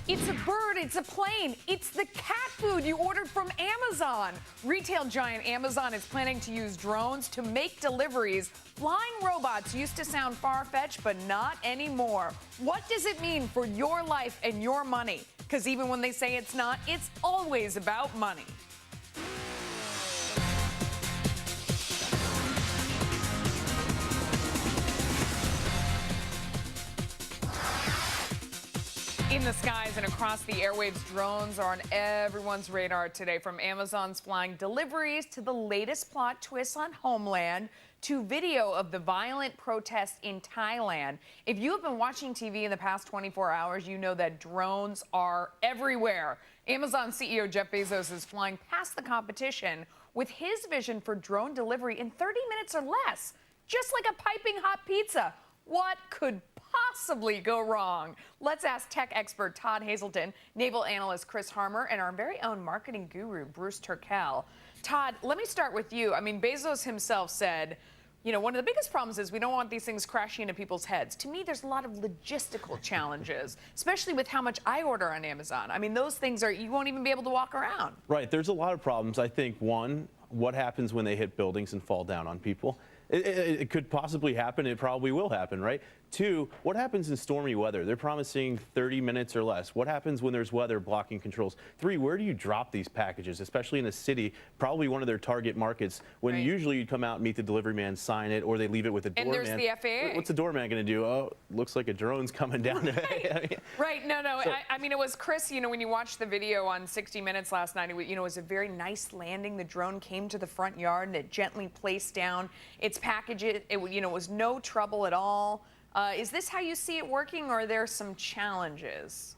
It's a bird, it's a plane, it's the cat food you ordered from Amazon. Retail giant Amazon is planning to use drones to make deliveries. Flying robots used to sound far-fetched, but not anymore. What does it mean for your life and your money? Because even when they say it's not, it's always about money. In the skies and across the airwaves, drones are on everyone's radar today, from Amazon's flying deliveries to the latest plot twists on Homeland to video of the violent protests in Thailand. If you have been watching TV in the past 24 hours, you know that drones are everywhere. Amazon CEO Jeff Bezos is flying past the competition with his vision for drone delivery in 30 minutes or less, just like a piping hot pizza. What could possibly go wrong? Let's ask tech expert Todd Hazelton, naval analyst Chris Harmer, and our very own marketing guru, Bruce Turkel. Todd, let me start with you. I mean, Bezos himself said, you know, one of the biggest problems is we don't want these things crashing into people's heads. To me, there's a lot of logistical challenges, especially with how much I order on Amazon. I mean, those things are, you won't even be able to walk around. Right, there's a lot of problems. I think, one, what happens when they hit buildings and fall down on people? It could possibly happen. It probably will happen, right? Two, what happens in stormy weather? They're promising 30 minutes or less. What happens when there's weather blocking controls? Three, where do you drop these packages, especially in a city, probably one of their target markets, when usually you'd come out and meet the delivery man, sign it, or they leave it with the doorman. And there's the FAA. What's the doorman going to do? Oh, looks like a drone's coming down. Right. No. So, I mean, it was Chris, you know, when you watched the video on 60 Minutes last night, it was a very nice landing. The drone came to the front yard and it gently placed down its packages. It was no trouble at all. Is this how you see it working, or are there some challenges?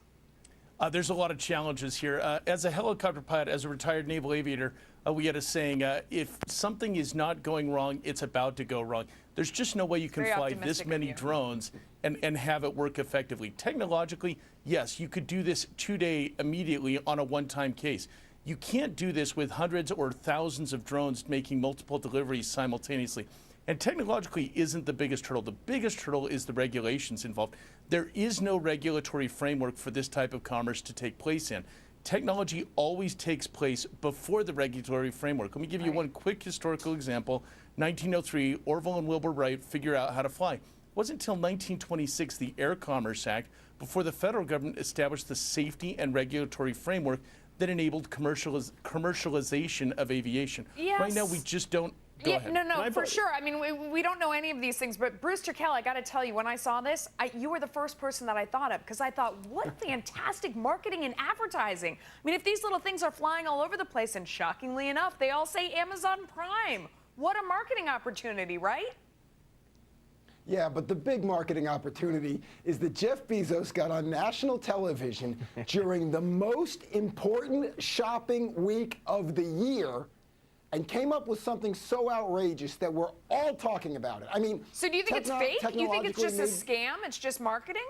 There's a lot of challenges here. As a helicopter pilot, as a retired naval aviator, we had a saying, if something is not going wrong, it's about to go wrong. There's just no way you can fly this many drones and have it work effectively. Technologically, yes, you could do this today immediately on a one-time case. You can't do this with hundreds or thousands of drones making multiple deliveries simultaneously. And technologically isn't the biggest hurdle. The biggest hurdle is the regulations involved. There is no regulatory framework for this type of commerce to take place in. Technology always takes place before the regulatory framework. Let me give you one quick historical example. 1903, Orville and Wilbur Wright figure out how to fly. It wasn't until 1926, the Air Commerce Act, before the federal government established the safety and regulatory framework that enabled commercialization of aviation. Yes. Right now, we just don't. Go ahead. No, for sure. I mean, we don't know any of these things, but Bruce Turkel, I got to tell you, when I saw this, you were the first person that I thought of, because I thought, what fantastic marketing and advertising. I mean, if these little things are flying all over the place, and shockingly enough, they all say Amazon Prime. What a marketing opportunity, right? Yeah, but the big marketing opportunity is that Jeff Bezos got on national television during the most important shopping week of the year and came up with something so outrageous that we're all talking about it. I mean, so do you think it's fake? You think it's just a scam? It's just marketing?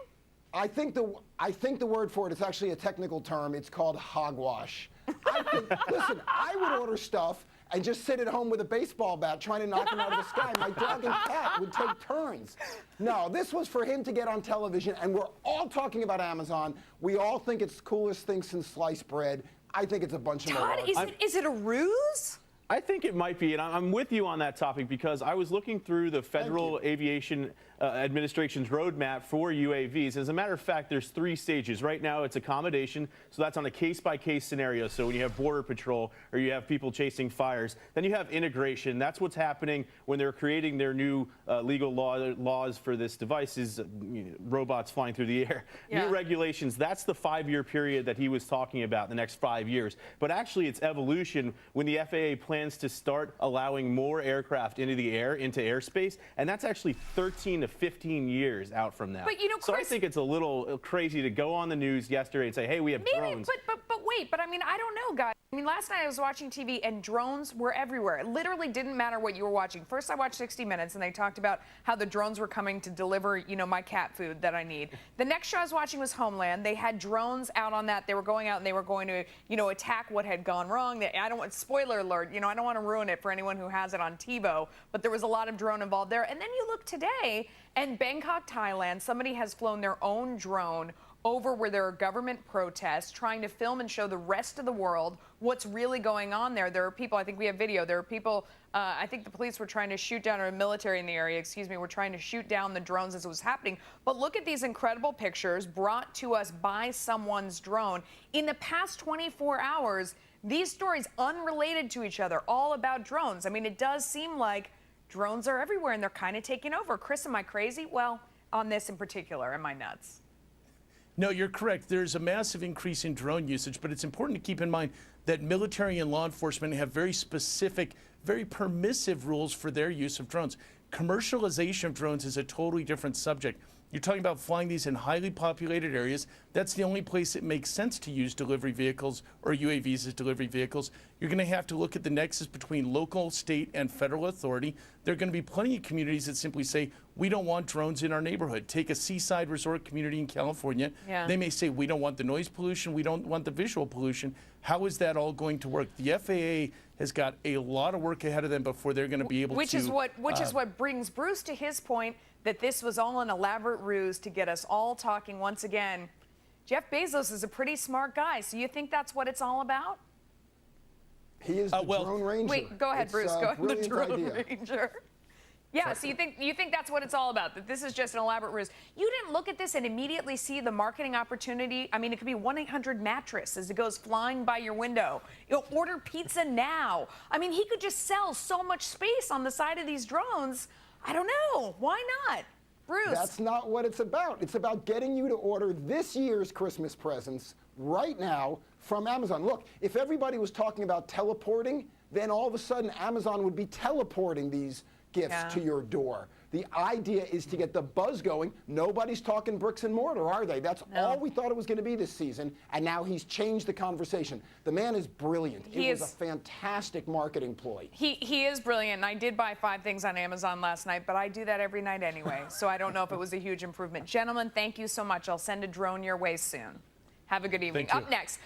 I think the word for it is actually a technical term. It's called hogwash. Listen, I would order stuff and just sit at home with a baseball bat trying to knock them out of the sky. My dog and cat would take turns. No, this was for him to get on television, and we're all talking about Amazon. We all think it's the coolest thing since sliced bread. I think it's a bunch of Todd, is it a ruse? I think it might be, and I'm with you on that topic, because I was looking through the Federal Aviation Administration's roadmap for UAVs. As a matter of fact, there's 3 stages. Right now, it's accommodation, so that's on a case-by-case scenario. So when you have border patrol or you have people chasing fires, then you have integration. That's what's happening when they're creating their new legal laws for this device, is robots flying through the air. Yeah. New regulations, that's the 5-year period that he was talking about, the next 5 years. But actually, it's evolution when the FAA plans to start allowing more aircraft into the air, into airspace, and that's actually 13 to 15 years out from now. But, you know, Chris, so I think it's a little crazy to go on the news yesterday and say, hey, we have drones. But wait, I mean, I don't know, guys. I mean, last night I was watching TV and drones were everywhere. It literally didn't matter what you were watching. First, I watched 60 Minutes and they talked about how the drones were coming to deliver, my cat food that I need. The next show I was watching was Homeland. They had drones out on that. They were going out and they were going to, attack what had gone wrong. I don't want, spoiler alert, I don't want to ruin it for anyone who has it on TiVo, but there was a lot of drone involved there. And then you look today, and Bangkok, Thailand, somebody has flown their own drone over where there are government protests, trying to film and show the rest of the world what's really going on there. There are people, I think we have video, there are people, I think the police were trying to shoot down, or military in the area, excuse me, were trying to shoot down the drones as it was happening. But look at these incredible pictures brought to us by someone's drone. In the past 24 hours, these stories unrelated to each other, all about drones. I mean, it does seem like drones are everywhere and they're kind of taking over. Chris, am I crazy? Well, on this in particular, am I nuts? No, you're correct. There's a massive increase in drone usage, but it's important to keep in mind that military and law enforcement have very specific, very permissive rules for their use of drones. Commercialization of drones is a totally different subject. You're talking about flying these in highly populated areas. That's the only place it makes sense to use delivery vehicles or UAVs as delivery vehicles. You're going to have to look at the nexus between local, state, and federal authority. There are going to be plenty of communities that simply say, we don't want drones in our neighborhood. Take a seaside resort community in California. Yeah. They may say, we don't want the noise pollution, we don't want the visual pollution. How is that all going to work? The FAA has got a lot of work ahead of them before they're going to be able which to... is what brings Bruce to his point that this was all an elaborate ruse to get us all talking once again. Jeff Bezos is a pretty smart guy, so you think that's what it's all about? He is the drone ranger. Wait, go ahead, Bruce. Go ahead, the drone idea. ranger. Yeah, so you think that's what it's all about, that this is just an elaborate ruse. You didn't look at this and immediately see the marketing opportunity. I mean, it could be 1-800-mattress as it goes flying by your window. Order pizza now. I mean, he could just sell so much space on the side of these drones. I don't know. Why not? Bruce. That's not what it's about. It's about getting you to order this year's Christmas presents right now from Amazon. Look, if everybody was talking about teleporting, then all of a sudden Amazon would be teleporting these gifts to your door. The idea is to get the buzz going. Nobody's talking bricks and mortar, are they? That's all we thought it was going to be this season, and now he's changed the conversation. The man is brilliant. It was a fantastic marketing ploy. He is brilliant, and I did buy 5 things on Amazon last night, but I do that every night anyway, so I don't know if it was a huge improvement. Gentlemen, thank you so much. I'll send a drone your way soon. Have a good evening. Thank you. Up next.